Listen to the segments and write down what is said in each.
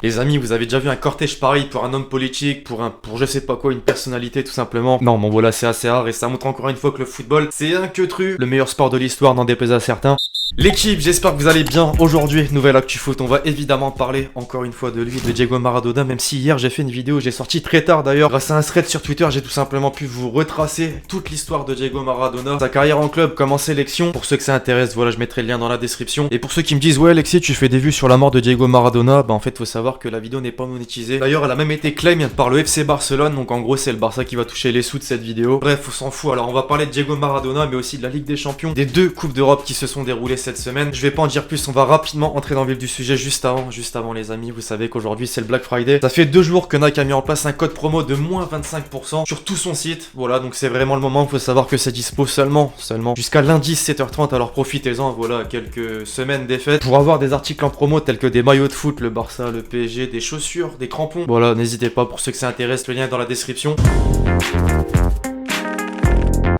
Les amis, vous avez déjà vu un cortège pareil pour un homme politique, pour je sais pas quoi, une personnalité tout simplement? Non, bon voilà, c'est assez rare et ça montre encore une fois que le football, c'est un queutru, le meilleur sport de l'histoire, n'en déplaise à certains. L'équipe, j'espère que vous allez bien. Aujourd'hui, nouvelle actu foot, on va évidemment parler encore une fois de lui, de Diego Maradona, même si hier j'ai fait une vidéo, j'ai sorti très tard d'ailleurs, grâce à un thread sur Twitter, j'ai tout simplement pu vous retracer toute l'histoire de Diego Maradona, sa carrière en club comme en sélection. Pour ceux que ça intéresse, voilà, je mettrai le lien dans la description. Et pour ceux qui me disent, ouais Alexis, tu fais des vues sur la mort de Diego Maradona, bah en fait faut savoir que la vidéo n'est pas monétisée. D'ailleurs, elle a même été claim par le FC Barcelone, donc en gros c'est le Barça qui va toucher les sous de cette vidéo. Bref, on s'en fout. Alors on va parler de Diego Maradona, mais aussi de la Ligue des Champions, des deux Coupes d'Europe qui se sont déroulées cette semaine. Je vais pas en dire plus, on va rapidement entrer dans le vif du sujet juste avant les amis. Vous savez qu'aujourd'hui c'est le Black Friday. Ça fait 2 jours que Nike a mis en place un code promo de moins 25% sur tout son site. Voilà, donc c'est vraiment le moment. Il faut savoir que c'est dispo seulement jusqu'à lundi 7h30. Alors profitez-en, voilà, quelques semaines des fêtes pour avoir des articles en promo tels que des maillots de foot, le Barça, le PSG, des chaussures, des crampons. Voilà, n'hésitez pas, pour ceux que ça intéresse, le lien est dans la description.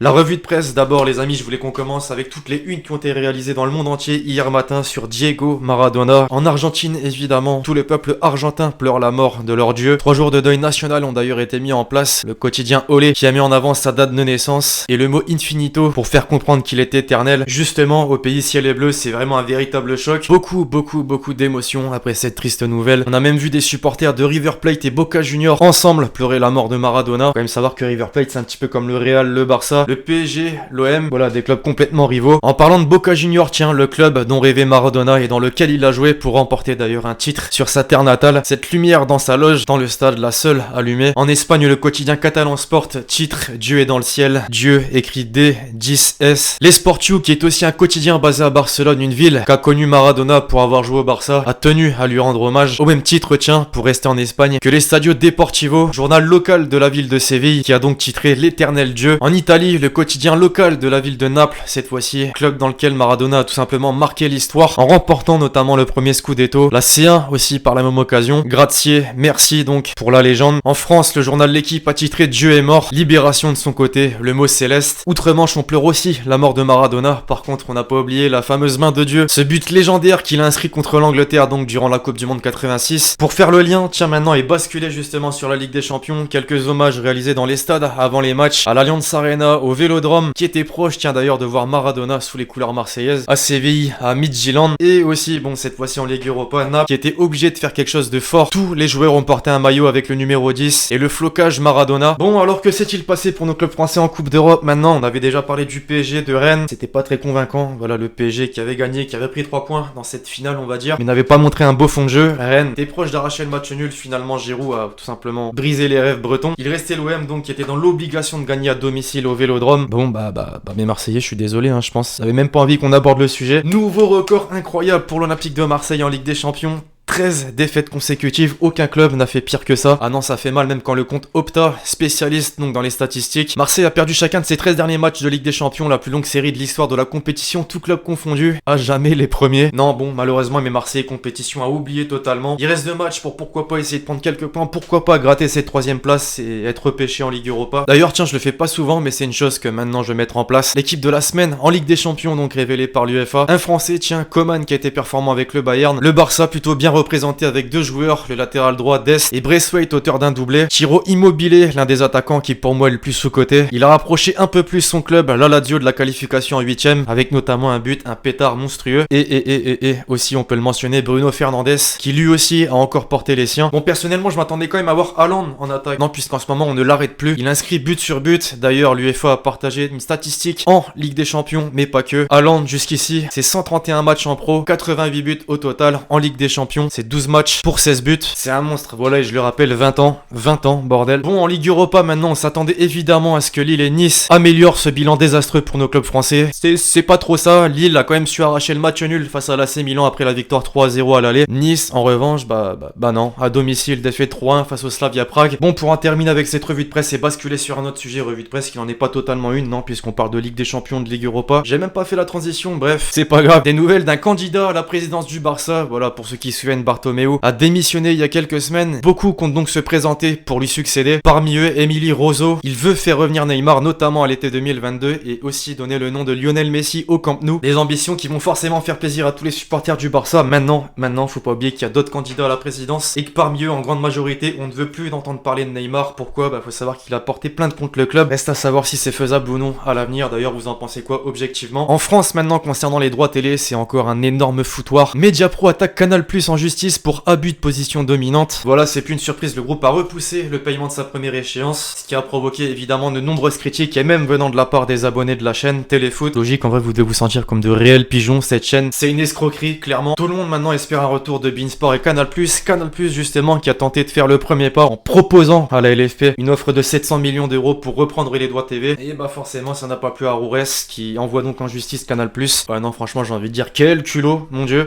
La revue de presse d'abord les amis, je voulais qu'on commence avec toutes les unes qui ont été réalisées dans le monde entier hier matin sur Diego Maradona. En Argentine évidemment, tout le peuple argentin pleure la mort de leur dieu. 3 jours de deuil national ont d'ailleurs été mis en place. Le quotidien Olé qui a mis en avant sa date de naissance et le mot infinito pour faire comprendre qu'il est éternel. Justement au pays ciel et bleu, c'est vraiment un véritable choc. Beaucoup d'émotions après cette triste nouvelle. On a même vu des supporters de River Plate et Boca Juniors ensemble pleurer la mort de Maradona. Faut quand même savoir que River Plate c'est un petit peu comme le Real, le Barça, le PSG, l'OM, voilà des clubs complètement rivaux. En parlant de Boca Juniors, tiens, le club dont rêvait Maradona et dans lequel il a joué pour remporter d'ailleurs un titre sur sa terre natale. Cette lumière dans sa loge, dans le stade, la seule allumée. En Espagne, le quotidien catalan Sport titre Dieu est dans le ciel. Dieu écrit D10S. L'Esportiu, qui est aussi un quotidien basé à Barcelone, une ville qu'a connu Maradona pour avoir joué au Barça, a tenu à lui rendre hommage. Au même titre, tiens, pour rester en Espagne, que l'Estadio Deportivo, journal local de la ville de Séville, qui a donc titré l'éternel Dieu. En Italie, le quotidien local de la ville de Naples, cette fois-ci, club dans lequel Maradona a tout simplement marqué l'histoire en remportant notamment le premier Scudetto. La C1 aussi par la même occasion. Grazie, merci donc pour la légende. En France, le journal L'équipe a titré Dieu est mort, libération de son côté, le mot céleste. Outre-Manche, on pleure aussi la mort de Maradona. Par contre, on n'a pas oublié la fameuse main de Dieu, ce but légendaire qu'il a inscrit contre l'Angleterre donc durant la Coupe du Monde 86. Pour faire le lien, tiens maintenant et basculer justement sur la Ligue des Champions, quelques hommages réalisés dans les stades avant les matchs, à l'Allianz Arena, au Vélodrome, qui était proche, tiens d'ailleurs, de voir Maradona sous les couleurs marseillaises, à Séville, à Midtjylland, et aussi, bon, cette fois-ci en Ligue Europa, Naples, qui était obligé de faire quelque chose de fort. Tous les joueurs ont porté un maillot avec le numéro 10 et le flocage Maradona. Bon, alors que s'est-il passé pour nos clubs français en Coupe d'Europe maintenant? On avait déjà parlé du PSG de Rennes, c'était pas très convaincant. Voilà, le PSG qui avait gagné, qui avait pris 3 points dans cette finale, on va dire, mais n'avait pas montré un beau fond de jeu. Rennes était proche d'arracher le match nul, finalement Giroud a tout simplement brisé les rêves bretons. Il restait l'OM donc qui était dans l'obligation de gagner à domicile au Vélodrome. Bon, mes Marseillais, je suis désolé, je pense. J'avais même pas envie qu'on aborde le sujet. Nouveau record incroyable pour l'Olympique de Marseille en Ligue des Champions. 13 défaites consécutives, aucun club n'a fait pire que ça. Ah non, ça fait mal même quand le compte Opta, spécialiste donc dans les statistiques. Marseille a perdu chacun de ses 13 derniers matchs de Ligue des Champions, la plus longue série de l'histoire de la compétition, tout club confondu. À jamais les premiers. Non, bon, malheureusement, mes Marseillais compétition à oublier totalement. Il reste 2 matchs pour pourquoi pas essayer de prendre quelques points, pourquoi pas gratter cette 3ème place et être repêché en Ligue Europa. D'ailleurs, tiens, je le fais pas souvent, mais c'est une chose que maintenant je vais mettre en place. L'équipe de la semaine en Ligue des Champions, donc révélée par l'UEFA. Un Français, tiens, Coman qui a été performant avec le Bayern. Le Barça plutôt bien représenté avec 2 joueurs, le latéral droit Dest et Braithwaite, auteur d'un doublé. Ciro Immobile, l'un des attaquants qui pour moi est le plus sous-coté. Il a rapproché un peu plus son club, la Lazio, de la qualification en 8ème, avec notamment un but, un pétard monstrueux. Et aussi on peut le mentionner, Bruno Fernandes, qui lui aussi a encore porté les siens. Bon, personnellement je m'attendais quand même à voir Haaland en attaque. Non, puisqu'en ce moment on ne l'arrête plus. Il inscrit but sur but. D'ailleurs l'UEFA a partagé une statistique en Ligue des Champions, mais pas que. Haaland jusqu'ici, c'est 131 matchs en pro, 88 buts au total en Ligue des Champions. C'est 12 matchs pour 16 buts. C'est un monstre. Voilà, et je le rappelle, 20 ans, bordel. Bon, en Ligue Europa, maintenant, on s'attendait évidemment à ce que Lille et Nice améliorent ce bilan désastreux pour nos clubs français. C'est pas trop ça. Lille a quand même su arracher le match nul face à l'AC Milan après la victoire 3-0 à l'aller. Nice, en revanche, bah non. À domicile, défaite 3-1 face au Slavia Prague. Bon, pour en terminer avec cette revue de presse et basculer sur un autre sujet, revue de presse qui n'en est pas totalement une, non, puisqu'on parle de Ligue des Champions, de Ligue Europa. J'ai même pas fait la transition, bref, c'est pas grave. Des nouvelles d'un candidat à la présidence du Barça. Voilà, pour ceux qui suivent Ruben Bartomeu a démissionné il y a quelques semaines. Beaucoup comptent donc se présenter pour lui succéder. Parmi eux, Emily Rosso. Il veut faire revenir Neymar, notamment à l'été 2022, et aussi donner le nom de Lionel Messi au Camp Nou. Des ambitions qui vont forcément faire plaisir à tous les supporters du Barça. Maintenant, faut pas oublier qu'il y a d'autres candidats à la présidence et que parmi eux, en grande majorité, on ne veut plus d'entendre parler de Neymar. Pourquoi? Faut savoir qu'il a porté plainte contre le club. Reste à savoir si c'est faisable ou non à l'avenir. D'ailleurs, vous en pensez quoi objectivement? En France, maintenant, concernant les droits télé, c'est encore un énorme foutoir. Mediapro attaque Canal+ en justice pour abus de position dominante. Voilà, c'est plus une surprise, le groupe a repoussé le paiement de sa première échéance, ce qui a provoqué évidemment de nombreuses critiques et même venant de la part des abonnés de la chaîne Téléfoot. Logique, en vrai, vous devez vous sentir comme de réels pigeons. Cette chaîne, c'est une escroquerie, clairement. Tout le monde maintenant espère un retour de beIN Sport et Canal+. Canal+, justement, qui a tenté de faire le premier pas en proposant à la LFP une offre de 700 millions d'euros pour reprendre les droits TV. Et forcément, ça n'a pas plu à Roures, qui envoie donc en justice Canal+. Ouais, non, franchement, j'ai envie de dire quel culot, mon dieu.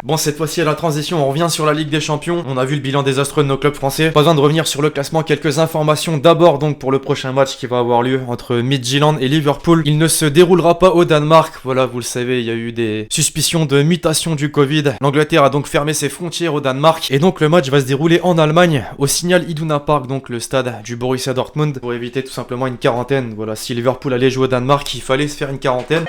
Bon, cette fois-ci à la transition, on revient sur la Ligue des Champions. On a vu le bilan désastreux de nos clubs français. Pas besoin de revenir sur le classement, quelques informations d'abord donc pour le prochain match qui va avoir lieu entre Midtjylland et Liverpool. Il ne se déroulera pas au Danemark. Voilà, vous le savez, il y a eu des suspicions de mutation du Covid. L'Angleterre a donc fermé ses frontières au Danemark et donc le match va se dérouler en Allemagne au Signal Iduna Park, donc le stade du Borussia Dortmund, pour éviter tout simplement une quarantaine. Voilà, si Liverpool allait jouer au Danemark, il fallait se faire une quarantaine.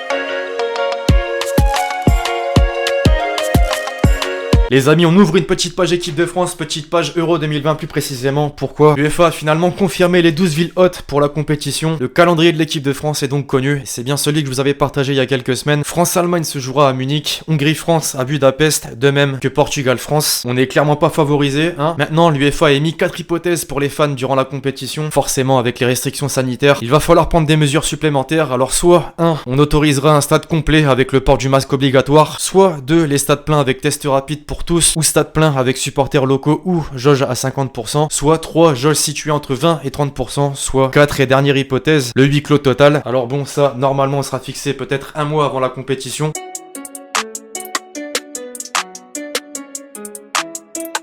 Les amis, on ouvre une petite page équipe de France, petite page Euro 2020 plus précisément. Pourquoi? l'UEFA a finalement confirmé les 12 villes hôtes pour la compétition. Le calendrier de l'équipe de France est donc connu. C'est bien celui que je vous avais partagé il y a quelques semaines. France-Allemagne se jouera à Munich, Hongrie-France à Budapest, de même que Portugal-France. On n'est clairement pas favorisé, hein. Maintenant, l'UEFA a émis 4 hypothèses pour les fans durant la compétition. Forcément, avec les restrictions sanitaires, il va falloir prendre des mesures supplémentaires. Alors soit 1, on autorisera un stade complet avec le port du masque obligatoire, soit 2, les stades pleins avec test rapide pour tous, ou stade plein avec supporters locaux ou jauge à 50%, soit 3, jauge située entre 20 et 30%, soit 4 et dernière hypothèse, le huis clos total. Alors bon, ça, normalement, on sera fixé peut-être un mois avant la compétition.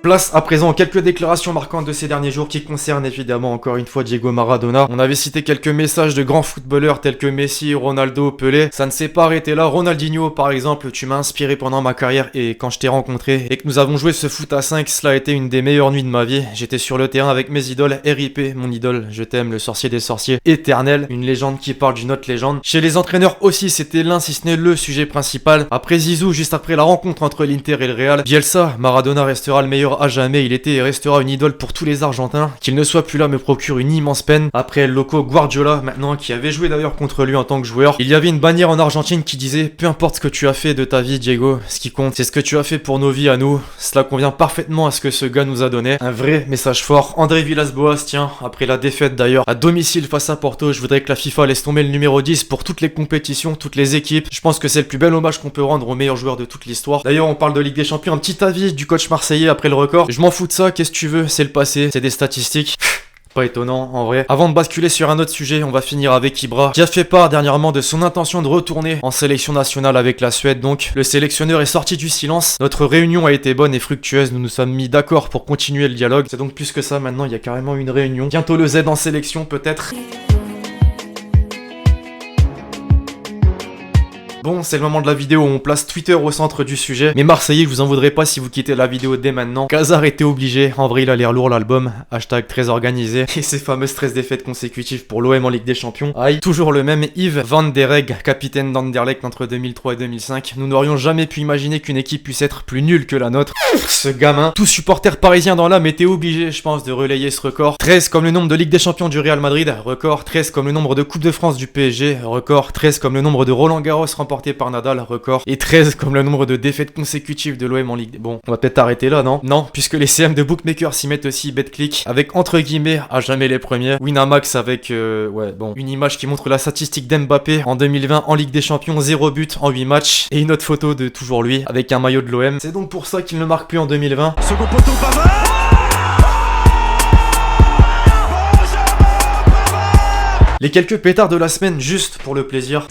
Place à présent quelques déclarations marquantes de ces derniers jours qui concernent évidemment encore une fois Diego Maradona. On avait cité quelques messages de grands footballeurs tels que Messi, Ronaldo, Pelé. Ça ne s'est pas arrêté là. Ronaldinho par exemple, tu m'as inspiré pendant ma carrière et quand je t'ai rencontré et que nous avons joué ce foot à 5, cela a été une des meilleures nuits de ma vie. J'étais sur le terrain avec mes idoles, RIP, mon idole, je t'aime, le sorcier des sorciers, éternel, une légende qui parle d'une autre légende. Chez les entraîneurs aussi, c'était l'un si ce n'est le sujet principal. Après Zizou, juste après la rencontre entre l'Inter et le Real, Bielsa, Maradona restera le meilleur à jamais, il était et restera une idole pour tous les Argentins. Qu'il ne soit plus là me procure une immense peine. Après El Loco Guardiola maintenant, qui avait joué d'ailleurs contre lui en tant que joueur, il y avait une bannière en Argentine qui disait: peu importe ce que tu as fait de ta vie Diego, ce qui compte c'est ce que tu as fait pour nos vies à nous. Cela convient parfaitement à ce que ce gars nous a donné. Un vrai message fort. André Villas-Boas, tiens, après la défaite d'ailleurs à domicile face à Porto, je voudrais que la FIFA laisse tomber le numéro 10 pour toutes les compétitions, toutes les équipes. Je pense que c'est le plus bel hommage qu'on peut rendre au meilleur joueur de toute l'histoire. D'ailleurs, on parle de Ligue des Champions, un petit avis du coach marseillais après le record. Je m'en fous de ça, qu'est-ce que tu veux, c'est le passé, c'est des statistiques. Pas étonnant en vrai. Avant de basculer sur un autre sujet, on va finir avec Ibra, qui a fait part dernièrement de son intention de retourner en sélection nationale avec la Suède. Donc le sélectionneur est sorti du silence. Notre réunion a été bonne et fructueuse, nous nous sommes mis d'accord pour continuer le dialogue. C'est donc plus que ça maintenant, il y a carrément une réunion. Bientôt le Z en sélection peut-être. Bon, c'est le moment de la vidéo où on place Twitter au centre du sujet. Mais Marseillais, je vous en voudrais pas si vous quittez la vidéo dès maintenant. Hazard était obligé. En vrai, il a l'air lourd l'album. Hashtag très organisé. Et ces fameuses 13 défaites consécutives pour l'OM en Ligue des Champions. Aïe, toujours le même Yves Van der Reg, capitaine d'Anderlecht entre 2003 et 2005. Nous n'aurions jamais pu imaginer qu'une équipe puisse être plus nulle que la nôtre. Ce gamin, tout supporter parisien dans l'âme était obligé, je pense, de relayer ce record. 13 comme le nombre de Ligue des Champions du Real Madrid, record. 13 comme le nombre de Coupe de France du PSG, record. 13 comme le nombre de Roland Garros remporté par Nadal, record. Et 13 comme le nombre de défaites consécutives de l'OM en Ligue. Bon, on va peut-être arrêter là, non? Non, puisque les CM de Bookmaker s'y mettent aussi, BetClick, avec entre guillemets à jamais les premiers. Winamax avec, ouais, bon, une image qui montre la statistique d'Mbappé en 2020 en Ligue des Champions, 0 but en 8 matchs. Et une autre photo de toujours lui, avec un maillot de l'OM. C'est donc pour ça qu'il ne marque plus en 2020. Second poteau, Pavard. Les quelques pétards de la semaine, juste pour le plaisir.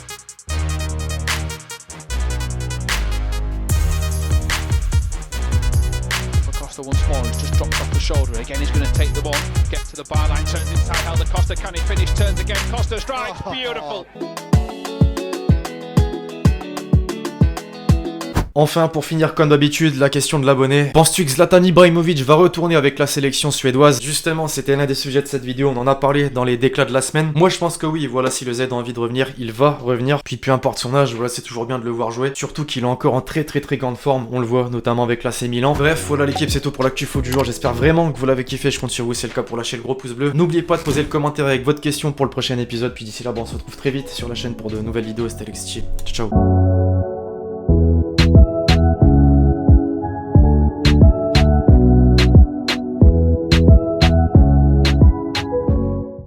Once more, he's just dropped off the shoulder. Again, he's going to take the ball, get to the byline, turns inside. Helder Costa, can he finish? Turns again. Costa strikes, beautiful. Enfin, pour finir comme d'habitude, la question de l'abonné. Penses-tu que Zlatan Ibrahimovic va retourner avec la sélection suédoise? Justement, c'était l'un des sujets de cette vidéo, on en a parlé dans les déclats de la semaine. Moi je pense que oui, voilà, si le Z a envie de revenir, il va revenir. Puis peu importe son âge, voilà, c'est toujours bien de le voir jouer. Surtout qu'il est encore en très grande forme, on le voit notamment avec l'AC Milan. Bref, voilà l'équipe, c'est tout pour l'actu foot du jour. J'espère vraiment que vous l'avez kiffé, je compte sur vous, c'est le cas pour lâcher le gros pouce bleu. N'oubliez pas de poser le commentaire avec votre question pour le prochain épisode. Puis d'ici là, on se retrouve très vite sur la chaîne pour de nouvelles vidéos. C'était Alexis. Ciao ciao.